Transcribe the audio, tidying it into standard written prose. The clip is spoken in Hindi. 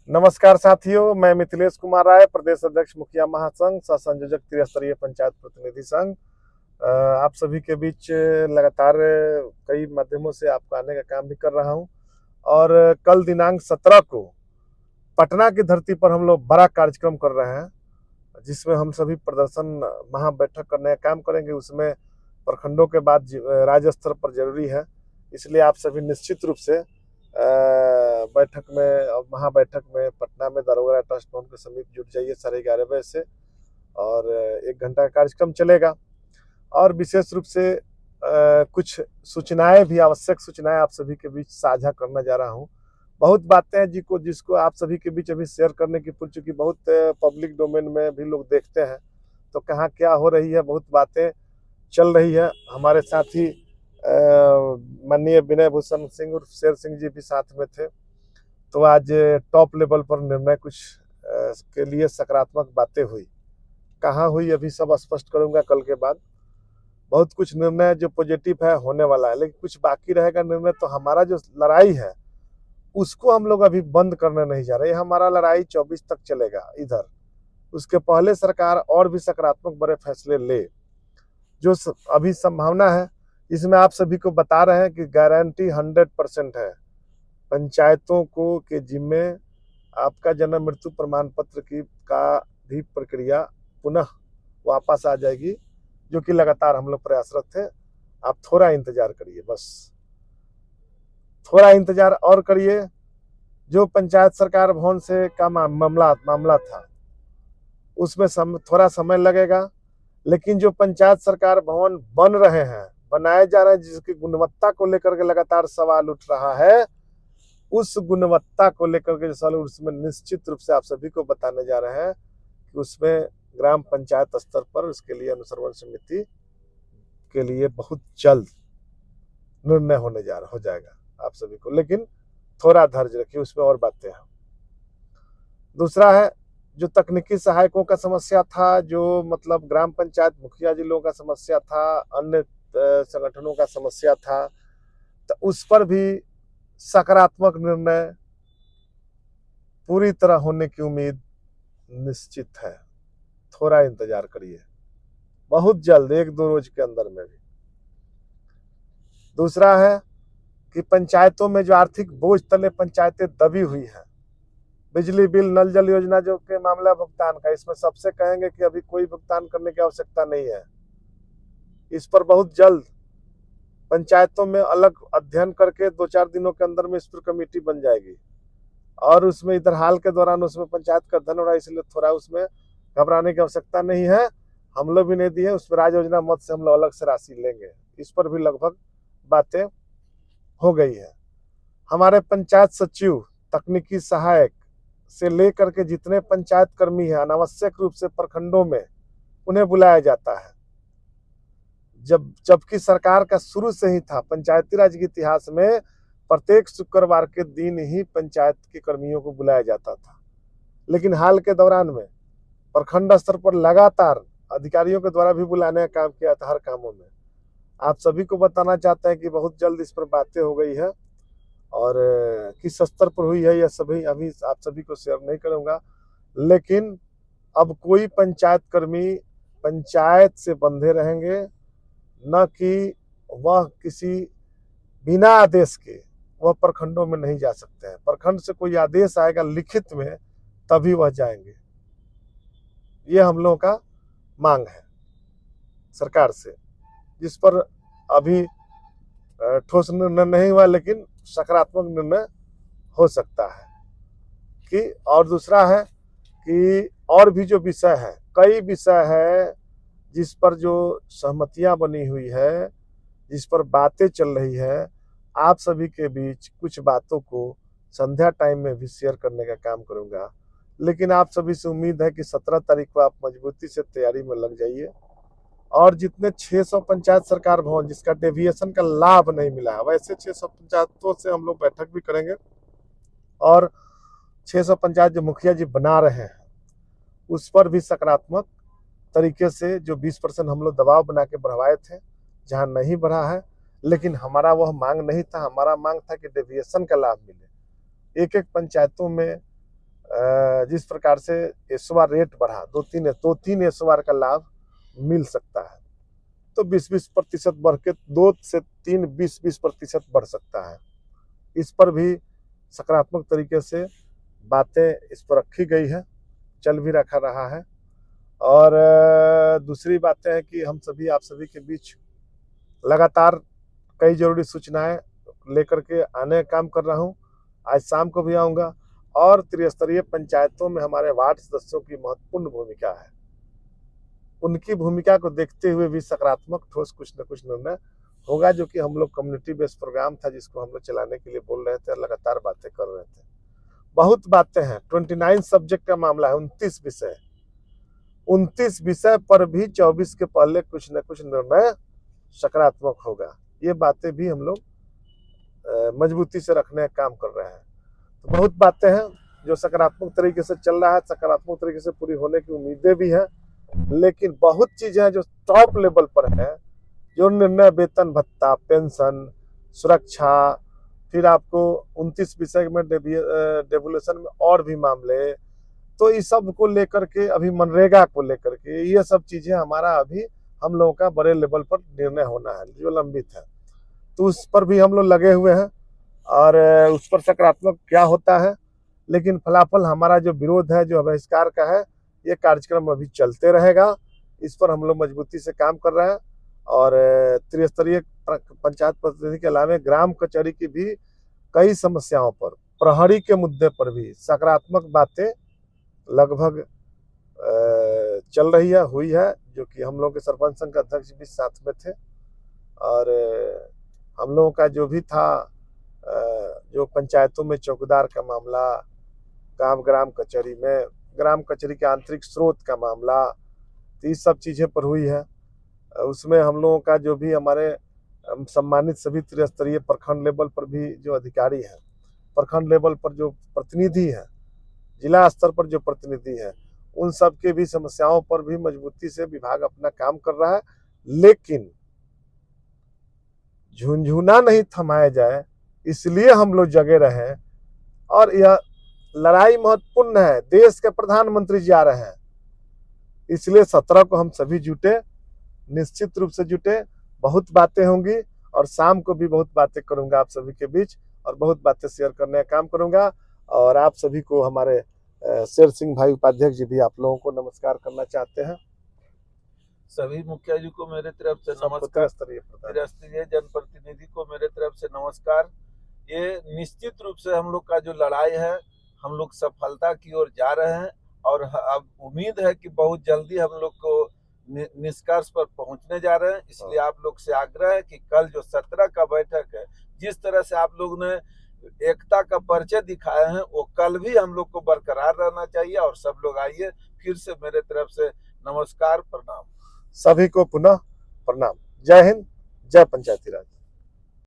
नमस्कार साथियों, मैं मिथिलेश कुमार राय, प्रदेश अध्यक्ष मुखिया महासंघ, सह संयोजक त्रिस्तरीय पंचायत प्रतिनिधि संघ। आप सभी के बीच लगातार कई माध्यमों से आपको आने का काम भी कर रहा हूं। और कल दिनांक 17 को पटना की धरती पर हम लोग बड़ा कार्यक्रम कर रहे हैं, जिसमें हम सभी प्रदर्शन महा बैठक करने का काम करेंगे। उसमें प्रखंडों के बाद राज्य स्तर पर जरूरी है, इसलिए आप सभी निश्चित रूप से बैठक में और महाबैठक में पटना में दारोगा ट्रस्ट भवन के समीप जुट जाइए 11:30 बजे से। और 1 घंटा का कार्यक्रम चलेगा। और विशेष रूप से कुछ सूचनाएं भी, आवश्यक सूचनाएं आप सभी के बीच साझा करना जा रहा हूं। बहुत बातें हैं जिसको आप सभी के बीच अभी शेयर करने की पूछ चुकी, बहुत पब्लिक डोमेन में भी लोग देखते हैं, तो कहाँ क्या हो रही है, बहुत बातें चल रही है। हमारे साथ ही माननीय विनय भूषण सिंह उर्फ शेर सिंह जी भी साथ में थे। तो आज टॉप लेवल पर निर्णय कुछ के लिए सकारात्मक बातें हुई। कहाँ हुई अभी सब स्पष्ट करूंगा कल के बाद। बहुत कुछ निर्णय जो पॉजिटिव है होने वाला है, लेकिन कुछ बाकी रहेगा निर्णय। तो हमारा जो लड़ाई है उसको हम लोग अभी बंद करने नहीं जा रहे। हमारा लड़ाई 24 तक चलेगा इधर। उसके पहले सरकार और भी सकारात्मक बड़े फैसले ले, जो अभी संभावना है। इसमें आप सभी को बता रहे हैं कि गारंटी 100% है। पंचायतों को के जिम्मे आपका जन्म मृत्यु प्रमाण पत्र की का भी प्रक्रिया पुनः वापस आ जाएगी, जो कि लगातार हम लोग प्रयासरत थे। आप थोड़ा इंतजार करिए, बस थोड़ा इंतजार और करिए। जो पंचायत सरकार भवन से का मामला था, उसमें थोड़ा समय लगेगा। लेकिन जो पंचायत सरकार भवन बन रहे हैं, बनाए जा रहे हैं, जिसकी गुणवत्ता को लेकर के लगातार सवाल उठ रहा है, उस गुणवत्ता को लेकर के सवाल, उसमें निश्चित रूप से आप सभी को बताने जा रहे हैं कि उसमें ग्राम पंचायत स्तर पर उसके लिए अनुश्रवण समिति के लिए बहुत जल्द निर्णय हो जाएगा आप सभी को। लेकिन थोड़ा धैर्य रखिए, उसमें और बातें हैं। दूसरा है, जो तकनीकी सहायकों का समस्या था, जो मतलब ग्राम पंचायत मुखिया जी लोगों का समस्या था, अन्य संगठनों का समस्या था, तो उस पर भी सकारात्मक निर्णय पूरी तरह होने की उम्मीद निश्चित है। थोड़ा इंतजार करिए, बहुत जल्द 1-2 रोज के अंदर में भी। दूसरा है कि पंचायतों में जो आर्थिक बोझ तले पंचायतें दबी हुई हैं, बिजली बिल, नल जल योजना जो के मामला भुगतान का, इसमें सबसे कहेंगे कि अभी कोई भुगतान करने की आवश्यकता नहीं है। इस पर बहुत जल्द पंचायतों में अलग अध्ययन करके 2-4 दिनों के अंदर में इस पर कमेटी बन जाएगी। और उसमें इधर हाल के दौरान उसमें पंचायत का धन हो रहा है, इसलिए थोड़ा उसमें घबराने की आवश्यकता नहीं है। हम लोग भी नहीं दिए, उसमें राज्य योजना मद से हम लोग अलग से राशि लेंगे। इस पर भी लगभग बातें हो गई है। हमारे पंचायत सचिव, तकनीकी सहायक से लेकर के जितने पंचायत कर्मी हैं, अनावश्यक रूप से प्रखंडों में उन्हें बुलाया जाता है, जबकि सरकार का शुरू से ही था, पंचायती राज के इतिहास में प्रत्येक शुक्रवार के दिन ही पंचायत के कर्मियों को बुलाया जाता था। लेकिन हाल के दौरान में प्रखंड स्तर पर लगातार अधिकारियों के द्वारा भी बुलाने का काम किया था हर कामों में। आप सभी को बताना चाहते हैं कि बहुत जल्द इस पर बातें हो गई है। और किस स्तर पर हुई है यह सभी अभी आप सभी को शेयर नहीं करूंगा। लेकिन अब कोई पंचायत कर्मी पंचायत से बंधे रहेंगे, न कि वह किसी बिना आदेश के वह प्रखंडों में नहीं जा सकते हैं। प्रखंड से कोई आदेश आएगा लिखित में, तभी वह जाएंगे। ये हम लोगों का मांग है सरकार से, जिस पर अभी ठोस निर्णय नहीं हुआ, लेकिन सकारात्मक निर्णय हो सकता है। कि और दूसरा है कि और भी जो विषय है, कई विषय है जिस पर जो सहमतियां बनी हुई है, जिस पर बातें चल रही है, आप सभी के बीच कुछ बातों को संध्या टाइम में भी शेयर करने का काम करूंगा। लेकिन आप सभी से उम्मीद है कि 17 तारीख को आप मजबूती से तैयारी में लग जाइए। और जितने 600 पंचायत सरकार भवन जिसका डेविएशन का लाभ नहीं मिला है, वैसे 600 पंचायतों से हम लोग बैठक भी करेंगे। और 600 पंचायत जो मुखिया जी बना रहे हैं, उस पर भी सकारात्मक तरीके से जो 20% हम लोग दबाव बना के बढ़वाए थे, जहां नहीं बढ़ा है। लेकिन हमारा वह मांग नहीं था, हमारा मांग था कि डेविएशन का लाभ मिले। एक एक पंचायतों में जिस प्रकार से एसओआर रेट बढ़ा, दो तीन एसओआर का लाभ मिल सकता है, तो 20-20% बढ़ के 2 से 3 20-20% बढ़ सकता है। इस पर भी सकारात्मक तरीके से बातें इस पर रखी गई है, चल भी रखा रहा है। और दूसरी बातें हैं कि हम सभी आप सभी के बीच लगातार कई जरूरी सूचनाएं लेकर के आने का काम कर रहा हूं। आज शाम को भी आऊंगा। और त्रिस्तरीय पंचायतों में हमारे वार्ड सदस्यों की महत्वपूर्ण भूमिका है, उनकी भूमिका को देखते हुए भी सकारात्मक ठोस कुछ न कुछ निर्णय होगा, जो कि हम लोग कम्युनिटी बेस्ड प्रोग्राम था जिसको हम लोग चलाने के लिए बोल रहे थे, लगातार बातें कर रहे थे। बहुत बातें हैं, 29 सब्जेक्ट का मामला है, 29 विषय पर भी 24 के पहले कुछ न कुछ निर्णय सकारात्मक होगा। ये बातें भी हम लोग मजबूती से रखने का काम कर रहे हैं। तो बहुत बातें हैं जो सकारात्मक तरीके से चल रहा है, सकारात्मक तरीके से पूरी होने की उम्मीदें भी हैं, लेकिन बहुत चीजें हैं जो टॉप लेवल पर है, जो निर्णय वेतन भत्ता, पेंशन, सुरक्षा, फिर आपको 29 विषय में डेवोल्यूशन में और भी मामले, तो इस सब को लेकर के अभी मनरेगा को लेकर के ये सब चीजें हमारा अभी हम लोगों का बड़े लेवल पर निर्णय होना है जो लंबित है, तो उस पर भी हम लोग लगे हुए हैं और उस पर सकारात्मक क्या होता है। लेकिन फलाफल हमारा जो विरोध है, जो बहिष्कार का है, ये कार्यक्रम अभी चलते रहेगा। इस पर हम लोग मजबूती से काम कर रहे हैं और त्रिस्तरीय पंचायत प्रतिनिधि के अलावा ग्राम कचहरी की भी कई समस्याओं पर, प्रहरी के मुद्दे पर भी सकारात्मक बातें लगभग चल रही है, हुई है, जो कि हम लोग के सरपंच संघ के अध्यक्ष भी साथ में थे। और हम लोगों का जो भी था, जो पंचायतों में चौकीदार का मामला, ग्राम कचहरी में ग्राम कचहरी के आंतरिक स्रोत का मामला, तो ये सब चीजें पर हुई है। उसमें हम लोगों का जो भी हमारे सम्मानित सभी त्रिस्तरीय प्रखंड लेवल पर भी जो अधिकारी हैं, प्रखंड लेवल पर जो प्रतिनिधि हैं, जिला स्तर पर जो प्रतिनिधि हैं, उन सब के भी समस्याओं पर भी मजबूती से विभाग अपना काम कर रहा है। लेकिन झुंझुना नहीं थमाया जाए, इसलिए हम लोग जगे रहे। और यह लड़ाई महत्वपूर्ण है, देश के प्रधानमंत्री जा रहे हैं, इसलिए 17 को हम सभी जुटे, निश्चित रूप से जुटे। बहुत बातें होंगी और शाम को भी बहुत बातें करूंगा आप सभी के बीच और बहुत बातें शेयर करने का काम करूंगा। और आप सभी को हमारे शेर सिंह भाई उपाध्यक्ष जी भी आप लोगों को नमस्कार करना चाहते हैं। सभी मुखिया जी को मेरे तरफ से नमस्कार, त्रिस्तरीय जनप्रतिनिधि को मेरे तरफ से नमस्कार। ये निश्चित रूप से हम लोग का जो लड़ाई है, हम लोग सफलता की ओर जा रहे हैं और अब उम्मीद है कि बहुत जल्दी हम लोग को निष्कर्ष पर पहुंचने जा रहे हैं। इसलिए आप लोग से आग्रह है कि कल जो 17 का बैठक है, जिस तरह से आप लोग ने एकता का परिचय दिखाया है, वो कल भी हम लोग को बरकरार रहना चाहिए। और सब लोग आइए, फिर से मेरे तरफ से नमस्कार, प्रणाम। सभी को पुनः प्रणाम। जय हिंद, जय पंचायती राज।